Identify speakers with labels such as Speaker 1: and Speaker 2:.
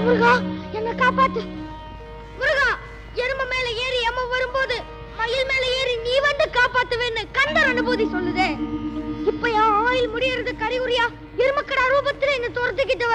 Speaker 1: முருகா, என்ன காப்பாத்து முருகா. எரும மேல ஏறி அம்மா வரும்போது மயில் மேல ஏறி நீ வந்து காப்பாத்துவேன்னு கந்தர் அனுபூதி சொல்லுதே. இப்ப ஆயில் முடியறது கரிகுரியா எருமக்கடா ரூபத்துல என்ன துரத்துக்கிட்டு